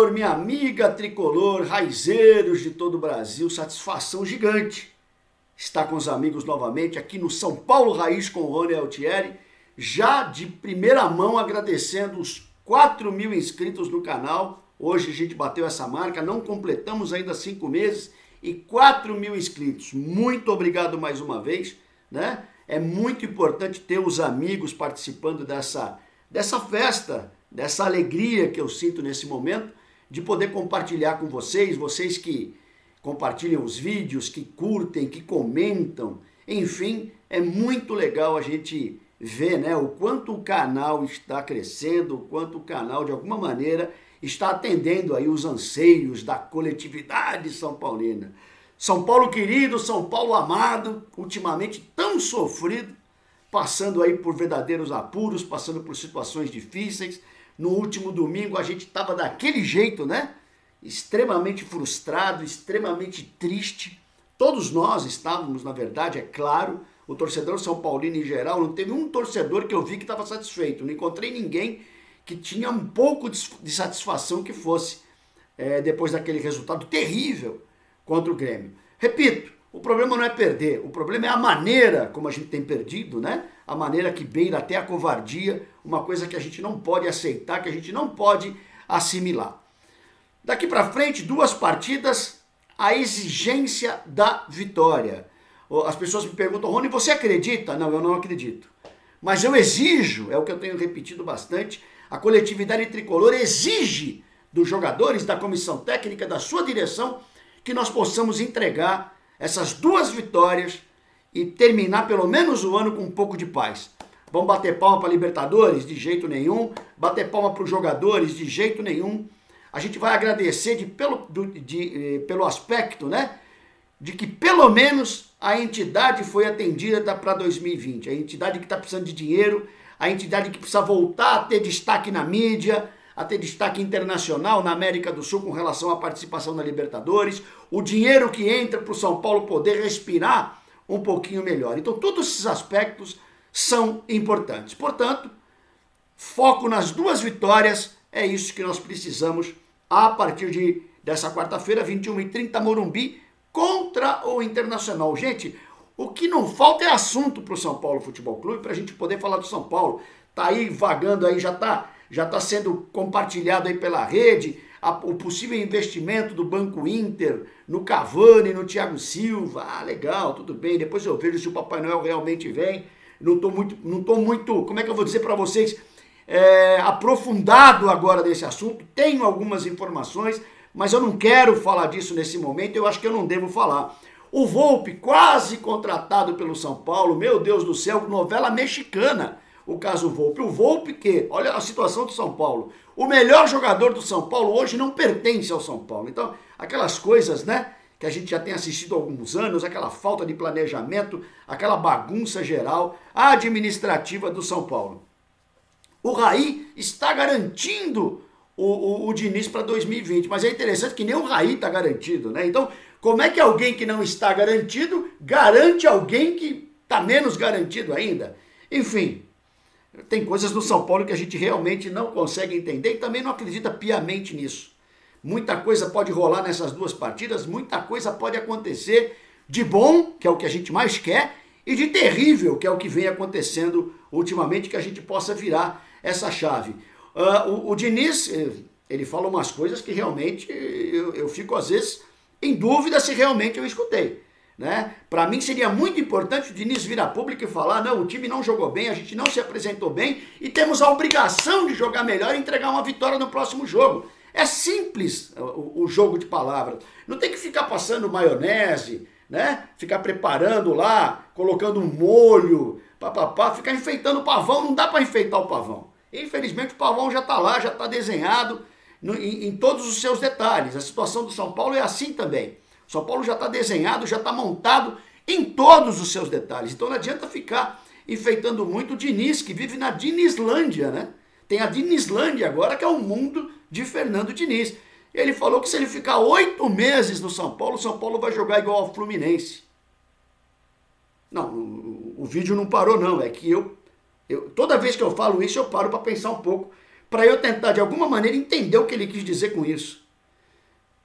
tricolor, minha amiga tricolor, raizeiros de todo o Brasil, satisfação gigante estar com os amigos novamente aqui no São Paulo Raiz com o Rony Altieri, já de primeira mão agradecendo os 4.000 inscritos no canal. Hoje a gente bateu essa marca, não completamos ainda 5 meses e 4.000 inscritos. Muito obrigado mais uma vez, né? É muito importante ter os amigos participando dessa festa, dessa alegria que eu sinto nesse momento, de poder compartilhar com vocês que compartilham os vídeos, que curtem, que comentam, enfim, é muito legal a gente ver, né, o quanto o canal está crescendo, o quanto o canal, de alguma maneira, está atendendo aí os anseios da coletividade são paulina. São Paulo querido, São Paulo amado, ultimamente tão sofrido, passando aí por verdadeiros apuros, passando por situações difíceis. No último domingo a gente estava daquele jeito, né? Extremamente frustrado, extremamente triste. Todos nós estávamos, na verdade, é claro. O torcedor são paulino em geral, não teve um torcedor que eu vi que estava satisfeito. Não encontrei ninguém que tinha um pouco de satisfação que fosse depois daquele resultado terrível contra o Grêmio. Repito, o problema não é perder, o problema é a maneira como a gente tem perdido, né? A maneira que beira até a covardia, uma coisa que a gente não pode aceitar, que a gente não pode assimilar. Daqui para frente, 2 partidas, a exigência da vitória. As pessoas me perguntam, Rony, você acredita? Não, eu não acredito. Mas eu exijo, é o que eu tenho repetido bastante, a coletividade tricolor exige dos jogadores, da comissão técnica, da sua direção, que nós possamos entregar essas 2 vitórias e terminar pelo menos o ano com um pouco de paz. Vamos bater palma para a Libertadores? De jeito nenhum. Bater palma para os jogadores? De jeito nenhum. A gente vai agradecer pelo aspecto, né, de que pelo menos a entidade foi atendida para 2020. A entidade que está precisando de dinheiro, a entidade que precisa voltar a ter destaque na mídia, a ter destaque internacional na América do Sul com relação à participação na Libertadores, o dinheiro que entra para o São Paulo poder respirar um pouquinho melhor. Então todos esses aspectos são importantes. Portanto, foco nas 2 vitórias, é isso que nós precisamos a partir dessa quarta-feira, 21h30, Morumbi, contra o Internacional. Gente, o que não falta é assunto para o São Paulo Futebol Clube, para a gente poder falar do São Paulo. Tá aí vagando aí, já tá sendo compartilhado aí pela rede, o possível investimento do Banco Inter no Cavani, no Thiago Silva. Ah, legal, tudo bem, depois eu vejo se o Papai Noel realmente vem. Não tô muito, como é que eu vou dizer para vocês, aprofundado agora desse assunto. Tenho algumas informações, mas eu não quero falar disso nesse momento, eu acho que eu não devo falar. O Volpi, quase contratado pelo São Paulo, meu Deus do céu, novela mexicana, o caso Volpi. O Volpi que, olha a situação do São Paulo, o melhor jogador do São Paulo hoje não pertence ao São Paulo. Então, aquelas coisas, né, que a gente já tem assistido há alguns anos, aquela falta de planejamento, aquela bagunça geral administrativa do São Paulo. O Raí está garantindo o Diniz para 2020, mas é interessante que nem o Raí está garantido, né? Então, como é que alguém que não está garantido garante alguém que está menos garantido ainda? Enfim, tem coisas no São Paulo que a gente realmente não consegue entender e também não acredita piamente nisso. Muita coisa pode rolar nessas 2 partidas, muita coisa pode acontecer de bom, que é o que a gente mais quer, e de terrível, que é o que vem acontecendo ultimamente, que a gente possa virar essa chave. O Diniz, ele fala umas coisas que realmente eu fico às vezes em dúvida se realmente eu escutei, né? Para mim seria muito importante o Diniz vir a público e falar, não, o time não jogou bem, a gente não se apresentou bem e temos a obrigação de jogar melhor e entregar uma vitória no próximo jogo. É simples o jogo de palavras. Não tem que ficar passando maionese, né? Ficar preparando lá, colocando um molho, ficar enfeitando o pavão. Não dá para enfeitar o pavão. Infelizmente o pavão já está lá, já está desenhado em todos os seus detalhes. A situação do São Paulo é assim também. O São Paulo já está desenhado, já está montado em todos os seus detalhes. Então não adianta ficar enfeitando muito o Diniz, que vive na Dinislândia, né? Tem a Dinislândia agora, que é o mundo de Fernando Diniz. Ele falou que se ele ficar 8 meses no São Paulo, o São Paulo vai jogar igual ao Fluminense. Não, o vídeo não parou não, é que toda vez que eu falo isso eu paro para pensar um pouco, para eu tentar de alguma maneira entender o que ele quis dizer com isso.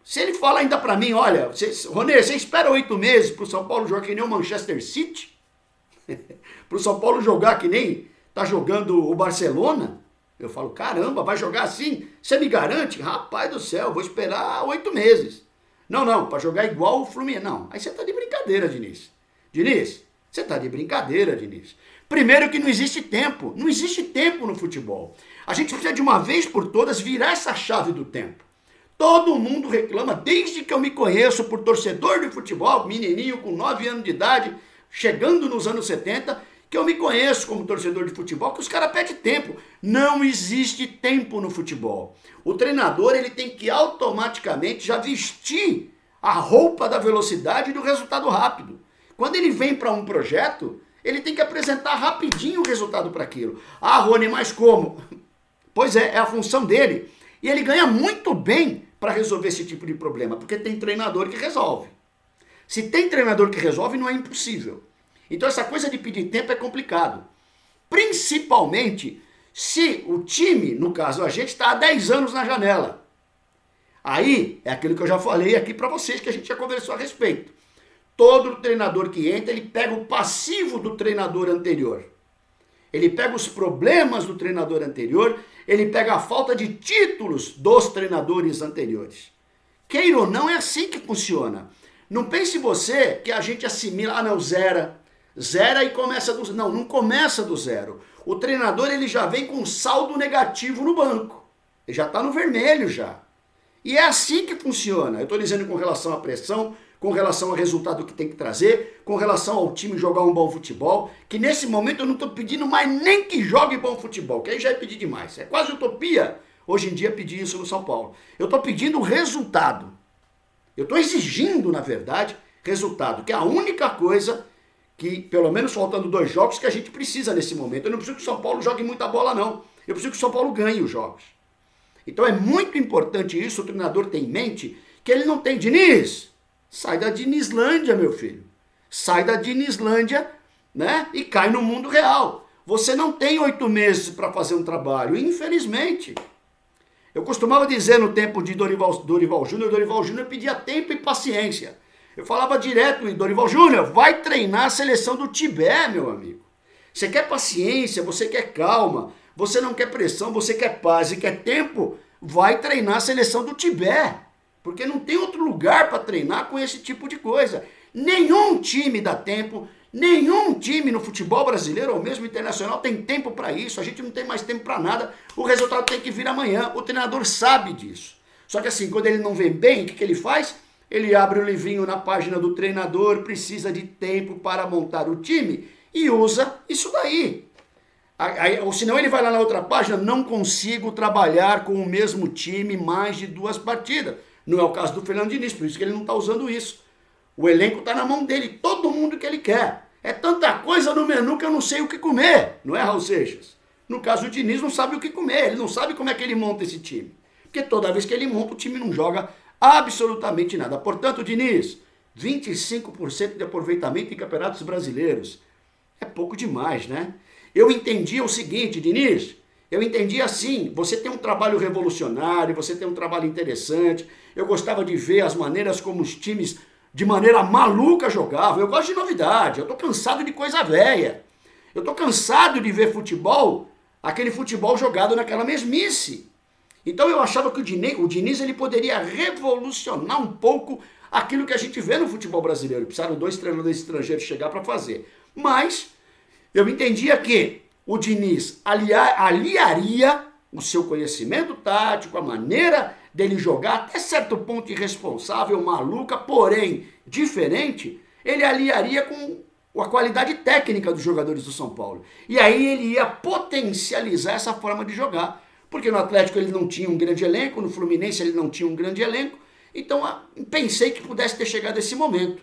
Se ele fala ainda para mim, olha, Ronê, você espera 8 meses para o São Paulo jogar que nem o Manchester City? Para o São Paulo jogar que nem tá jogando o Barcelona? Eu falo, caramba, vai jogar assim? Você me garante? Rapaz do céu, vou esperar 8 meses. Não, para jogar igual o Fluminense. Não, aí você tá de brincadeira, Diniz. Diniz, você tá de brincadeira, Diniz. Primeiro que não existe tempo. Não existe tempo no futebol. A gente precisa de uma vez por todas virar essa chave do tempo. Todo mundo reclama, desde que eu me conheço por torcedor de futebol, menininho com 9 anos de idade, chegando nos anos 70, que eu me conheço como torcedor de futebol, que os caras pedem tempo. Não existe tempo no futebol. O treinador ele tem que automaticamente já vestir a roupa da velocidade e do resultado rápido. Quando ele vem para um projeto, ele tem que apresentar rapidinho o resultado para aquilo. Ah, Rony, mas como? Pois é a função dele. E ele ganha muito bem para resolver esse tipo de problema, porque tem treinador que resolve. Se tem treinador que resolve, não é impossível. Então essa coisa de pedir tempo é complicado. Principalmente se o time, no caso a gente, está há 10 anos na janela. Aí é aquilo que eu já falei aqui para vocês, que a gente já conversou a respeito. Todo treinador que entra, ele pega o passivo do treinador anterior. Ele pega os problemas do treinador anterior, ele pega a falta de títulos dos treinadores anteriores. Queira ou não, é assim que funciona. Não pense você que a gente assimila, zera e começa do zero. Não começa do zero. O treinador ele já vem com um saldo negativo no banco. Ele já está no vermelho já. E é assim que funciona. Eu estou dizendo com relação à pressão, com relação ao resultado que tem que trazer, com relação ao time jogar um bom futebol, que nesse momento eu não estou pedindo mais nem que jogue bom futebol, que aí já é pedir demais. É quase utopia hoje em dia pedir isso no São Paulo. Eu estou pedindo resultado. Eu estou exigindo, na verdade, resultado, que é a única coisa que, pelo menos faltando 2 jogos, que a gente precisa nesse momento. Eu não preciso que o São Paulo jogue muita bola, não. Eu preciso que o São Paulo ganhe os jogos. Então é muito importante isso, o treinador tem em mente, que ele não tem. Diniz, sai da Dinislândia, meu filho. Sai da Dinislândia, né? E cai no mundo real. Você não tem 8 meses para fazer um trabalho, infelizmente. Eu costumava dizer no tempo de Dorival Júnior pedia tempo e paciência. Eu falava direto em Dorival Júnior, vai treinar a seleção do Tibete, meu amigo. Você quer paciência, você quer calma, você não quer pressão, você quer paz e quer tempo, vai treinar a seleção do Tibete. Porque não tem outro lugar para treinar com esse tipo de coisa. Nenhum time dá tempo, nenhum time no futebol brasileiro ou mesmo internacional tem tempo para isso. A gente não tem mais tempo para nada. O resultado tem que vir amanhã. O treinador sabe disso. Só que assim, quando ele não vem bem, o que ele faz? Ele abre o livrinho na página do treinador, precisa de tempo para montar o time e usa isso daí. Ou senão ele vai lá na outra página, não consigo trabalhar com o mesmo time mais de 2 partidas. Não é o caso do Fernando Diniz, por isso que ele não está usando isso. O elenco está na mão dele, todo mundo que ele quer. É tanta coisa no menu que eu não sei o que comer, não é, Raul Seixas? No caso do Diniz, não sabe o que comer, ele não sabe como é que ele monta esse time. Porque toda vez que ele monta, o time não joga absolutamente nada. Portanto, Diniz, 25% de aproveitamento em campeonatos brasileiros. É pouco demais, né? Eu entendi o seguinte, Diniz, eu entendi assim, você tem um trabalho revolucionário, você tem um trabalho interessante, eu gostava de ver as maneiras como os times, de maneira maluca, jogavam, eu gosto de novidade, eu tô cansado de coisa velha, eu tô cansado de ver futebol, aquele futebol jogado naquela mesmice. Então eu achava que o Diniz ele poderia revolucionar um pouco aquilo que a gente vê no futebol brasileiro. Precisaram 2 treinadores estrangeiros chegar para fazer. Mas eu entendia que o Diniz aliaria o seu conhecimento tático, a maneira dele jogar, até certo ponto irresponsável, maluca, porém diferente, ele aliaria com a qualidade técnica dos jogadores do São Paulo. E aí ele ia potencializar essa forma de jogar. Porque no Atlético ele não tinha um grande elenco, no Fluminense ele não tinha um grande elenco, então pensei que pudesse ter chegado esse momento.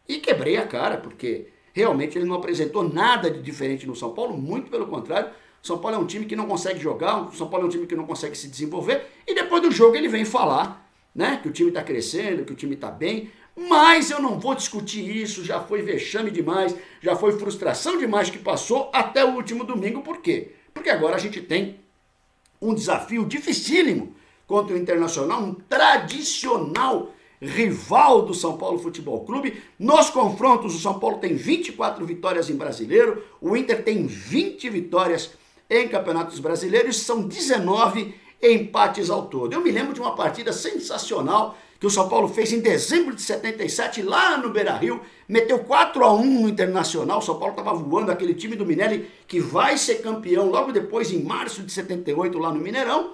E quebrei a cara, porque realmente ele não apresentou nada de diferente no São Paulo, muito pelo contrário. O São Paulo é um time que não consegue jogar, o São Paulo é um time que não consegue se desenvolver, e depois do jogo ele vem falar, né, que o time está crescendo, que o time está bem, mas eu não vou discutir isso, já foi vexame demais, já foi frustração demais que passou até o último domingo, por quê? Porque agora a gente tem um desafio dificílimo contra o Internacional, um tradicional rival do São Paulo Futebol Clube. Nos confrontos, o São Paulo tem 24 vitórias em Brasileiro, o Inter tem 20 vitórias em Campeonatos Brasileiros, são 19 empates ao todo. Eu me lembro de uma partida sensacional que o São Paulo fez em dezembro de 77, lá no Beira-Rio, meteu 4-1 no Internacional. O São Paulo estava voando, aquele time do Minelli que vai ser campeão logo depois, em março de 78, lá no Mineirão.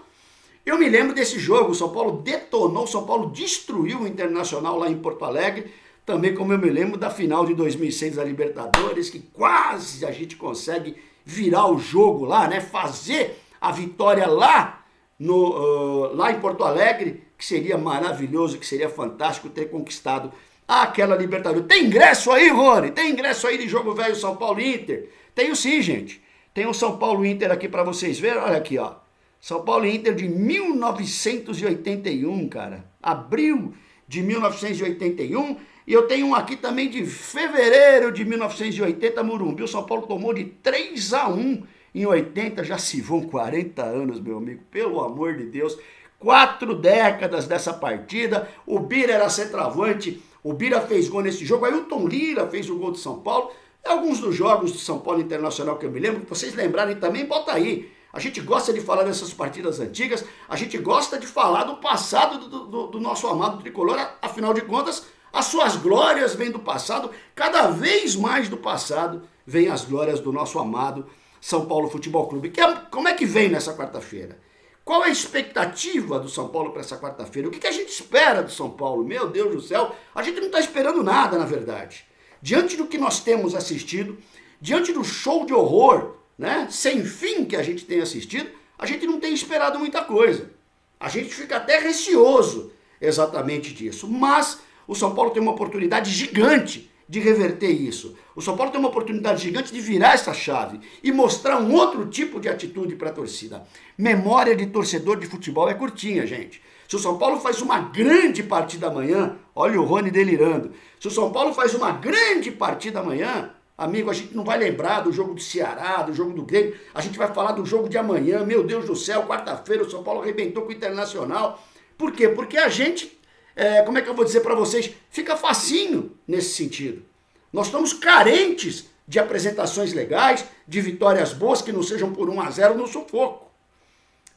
Eu me lembro desse jogo, o São Paulo detonou, o São Paulo destruiu o Internacional lá em Porto Alegre, também como eu me lembro da final de 2006 da Libertadores, que quase a gente consegue virar o jogo lá, né? Fazer a vitória lá em Porto Alegre, que seria maravilhoso, que seria fantástico ter conquistado aquela Libertadores. Tem ingresso aí, Rony? Tem ingresso aí de jogo velho São Paulo e Inter? Tenho sim, gente. Tem o São Paulo e Inter aqui para vocês verem, olha aqui, ó. São Paulo e Inter de 1981, cara. Abril de 1981. E eu tenho um aqui também de fevereiro de 1980, Morumbi. O São Paulo tomou de 3-1 em 80. Já se vão 40 anos, meu amigo. Pelo amor de Deus. 4 décadas dessa partida. O Bira era centroavante. O Bira fez gol nesse jogo. Ailton Lira fez o gol do São Paulo. Alguns dos jogos do São Paulo Internacional que eu me lembro, que vocês lembrarem também, bota aí. A gente gosta de falar dessas partidas antigas, a gente gosta de falar do passado do nosso amado tricolor, afinal de contas, as suas glórias vêm do passado, cada vez mais do passado vêm as glórias do nosso amado São Paulo Futebol Clube. Como é que vem nessa quarta-feira? Qual é a expectativa do São Paulo para essa quarta-feira? O que a gente espera do São Paulo? Meu Deus do céu, a gente não está esperando nada, na verdade. Diante do que nós temos assistido, diante do show de horror, né, sem fim que a gente tem assistido, a gente não tem esperado muita coisa. A gente fica até receoso exatamente disso. Mas o São Paulo tem uma oportunidade gigante de reverter isso. O São Paulo tem uma oportunidade gigante de virar essa chave e mostrar um outro tipo de atitude para a torcida. Memória de torcedor de futebol é curtinha, gente. Se o São Paulo faz uma grande partida amanhã, olha o Rony delirando. Se o São Paulo faz uma grande partida amanhã, amigo, a gente não vai lembrar do jogo do Ceará, do jogo do Grêmio, a gente vai falar do jogo de amanhã. Meu Deus do céu, quarta-feira o São Paulo arrebentou com o Internacional. Por quê? Porque a gente, como é que eu vou dizer para vocês, fica facinho nesse sentido. Nós estamos carentes de apresentações legais, de vitórias boas que não sejam por 1-0 no sufoco.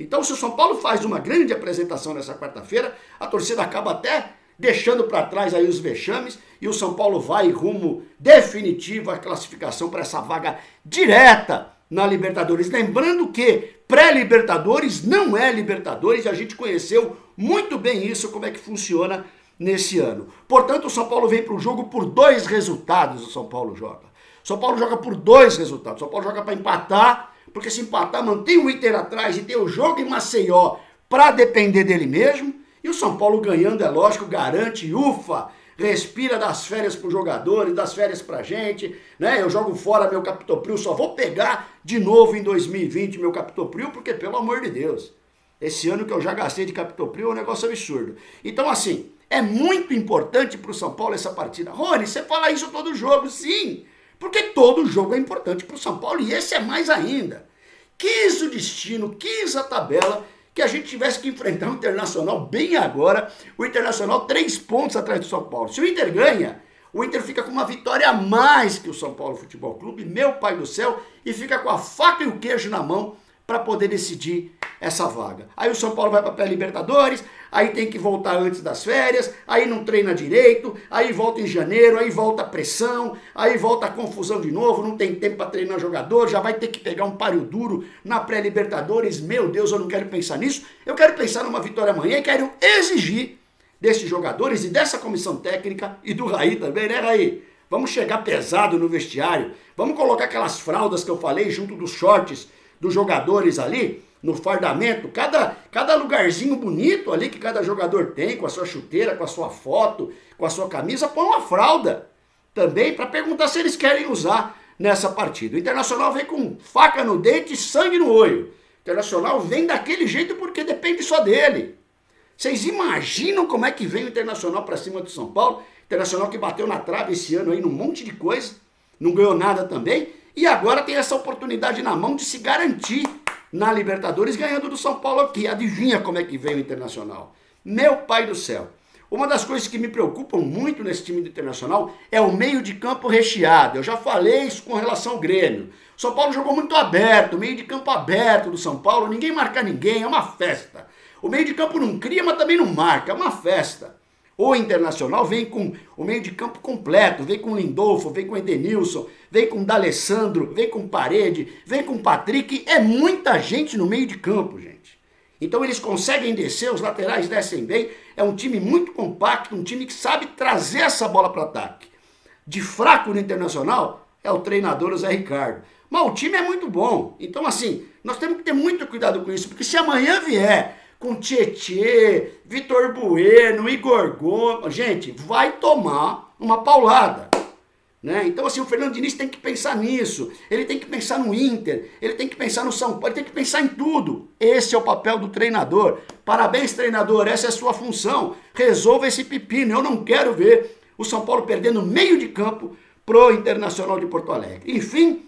Então, se o São Paulo faz uma grande apresentação nessa quarta-feira, a torcida acaba até deixando para trás aí os vexames e o São Paulo vai rumo definitivo à classificação para essa vaga direta na Libertadores. Lembrando que pré-Libertadores não é Libertadores, e a gente conheceu muito bem isso, como é que funciona nesse ano. Portanto, o São Paulo vem para o jogo por 2 resultados, o São Paulo joga. O São Paulo joga por 2 resultados. O São Paulo joga para empatar, porque se empatar mantém o Inter atrás e tem o jogo em Maceió para depender dele mesmo. E o São Paulo ganhando, é lógico, garante, ufa, respira das férias para os jogadores, das férias para a gente, né? Eu jogo fora meu Capitopril, só vou pegar de novo em 2020 meu Capitopril, porque pelo amor de Deus, esse ano que eu já gastei de Capitopril é um negócio absurdo. Então assim, é muito importante para o São Paulo essa partida. Rony, você fala isso todo jogo, sim, porque todo jogo é importante para o São Paulo e esse é mais ainda. Quis o destino, quis a tabela, que a gente tivesse que enfrentar o Internacional bem agora, o Internacional 3 pontos atrás do São Paulo. Se o Inter ganha, o Inter fica com uma vitória a mais que o São Paulo Futebol Clube, meu pai do céu, e fica com a faca e o queijo na mão para poder decidir essa vaga. Aí o São Paulo vai para a pré-Libertadores, aí tem que voltar antes das férias, aí não treina direito, aí volta em janeiro, aí volta a pressão, aí volta a confusão de novo, não tem tempo para treinar jogador, já vai ter que pegar um páreo duro na pré-Libertadores. Meu Deus, eu não quero pensar nisso, eu quero pensar numa vitória amanhã e quero exigir desses jogadores e dessa comissão técnica e do Raí também, né, Raí? Vamos chegar pesado no vestiário, vamos colocar aquelas fraldas que eu falei junto dos shorts dos jogadores ali, no fardamento, cada lugarzinho bonito ali que cada jogador tem, com a sua chuteira, com a sua foto, com a sua camisa, põe uma fralda também para perguntar se eles querem usar nessa partida. O Internacional vem com faca no dente e sangue no olho. O Internacional vem daquele jeito porque depende só dele. Vocês imaginam como é que vem o Internacional para cima do São Paulo? Internacional que bateu na trave esse ano aí num monte de coisa, não ganhou nada também, e agora tem essa oportunidade na mão de se garantir na Libertadores ganhando do São Paulo aqui. Adivinha como é que veio o Internacional? Meu pai do céu. Uma das coisas que me preocupam muito nesse time do Internacional é o meio de campo recheado. Eu já falei isso com relação ao Grêmio. O São Paulo jogou muito aberto, meio de campo aberto do São Paulo, ninguém marca ninguém, é uma festa. O meio de campo não cria, mas também não marca, é uma festa. O Internacional vem com o meio de campo completo, vem com o Lindolfo, vem com o Edenilson, vem com o D'Alessandro, vem com o Parede, vem com o Patrick, é muita gente no meio de campo, gente. Então eles conseguem descer, os laterais descem bem, é um time muito compacto, um time que sabe trazer essa bola para o ataque. De fraco no Internacional é o treinador, o Zé Ricardo. Mas o time é muito bom, então assim, nós temos que ter muito cuidado com isso, porque se amanhã vier com Tietê, Vitor Bueno, Igor Gomes, gente, vai tomar uma paulada. Né? Então assim, o Fernando Diniz tem que pensar nisso, ele tem que pensar no Inter, ele tem que pensar no São Paulo, ele tem que pensar em tudo. Esse é o papel do treinador. Parabéns, treinador, essa é a sua função. Resolva esse pepino. Eu não quero ver o São Paulo perdendo meio de campo pro Internacional de Porto Alegre. Enfim,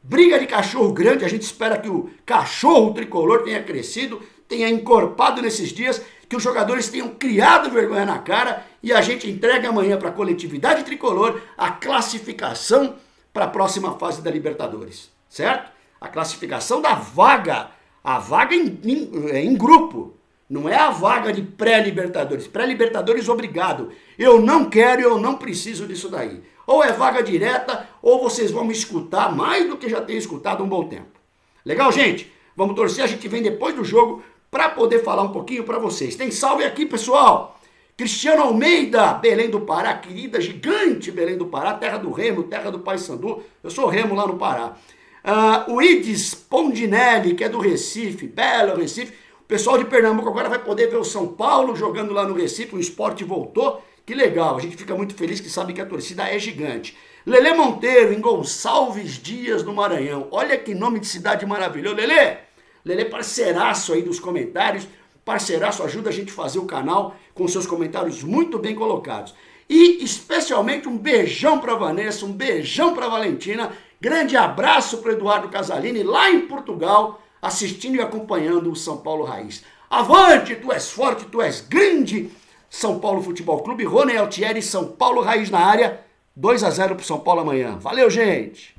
briga de cachorro grande, a gente espera que o cachorro tricolor tenha crescido, tenha encorpado nesses dias, que os jogadores tenham criado vergonha na cara e a gente entregue amanhã para a coletividade tricolor a classificação para a próxima fase da Libertadores, certo? A classificação da vaga, a vaga em grupo, não é a vaga de pré-Libertadores. Pré-Libertadores, obrigado. Eu não quero, eu não preciso disso daí. Ou é vaga direta, ou vocês vão me escutar mais do que já tenho escutado há um bom tempo. Legal, gente? Vamos torcer, a gente vem depois do jogo para poder falar um pouquinho para vocês. Tem salve aqui, pessoal. Cristiano Almeida, Belém do Pará, querida, gigante Belém do Pará, terra do Remo, terra do Paysandu. Eu sou Remo lá no Pará. O Ides Pondinelli, que é do Recife, belo Recife. O pessoal de Pernambuco agora vai poder ver o São Paulo jogando lá no Recife, o esporte voltou. Que legal, a gente fica muito feliz que sabe que a torcida é gigante. Lelê Monteiro, em Gonçalves Dias, no Maranhão. Olha que nome de cidade maravilhoso. Lelê, parceiraço aí dos comentários, parceiraço, ajuda a gente a fazer o canal com seus comentários muito bem colocados. E especialmente um beijão para Vanessa, um beijão para Valentina, grande abraço para Eduardo Casalini, lá em Portugal, assistindo e acompanhando o São Paulo Raiz. Avante, tu és forte, tu és grande, São Paulo Futebol Clube, Rony Altieri, São Paulo Raiz na área, 2-0 para o São Paulo amanhã. Valeu, gente!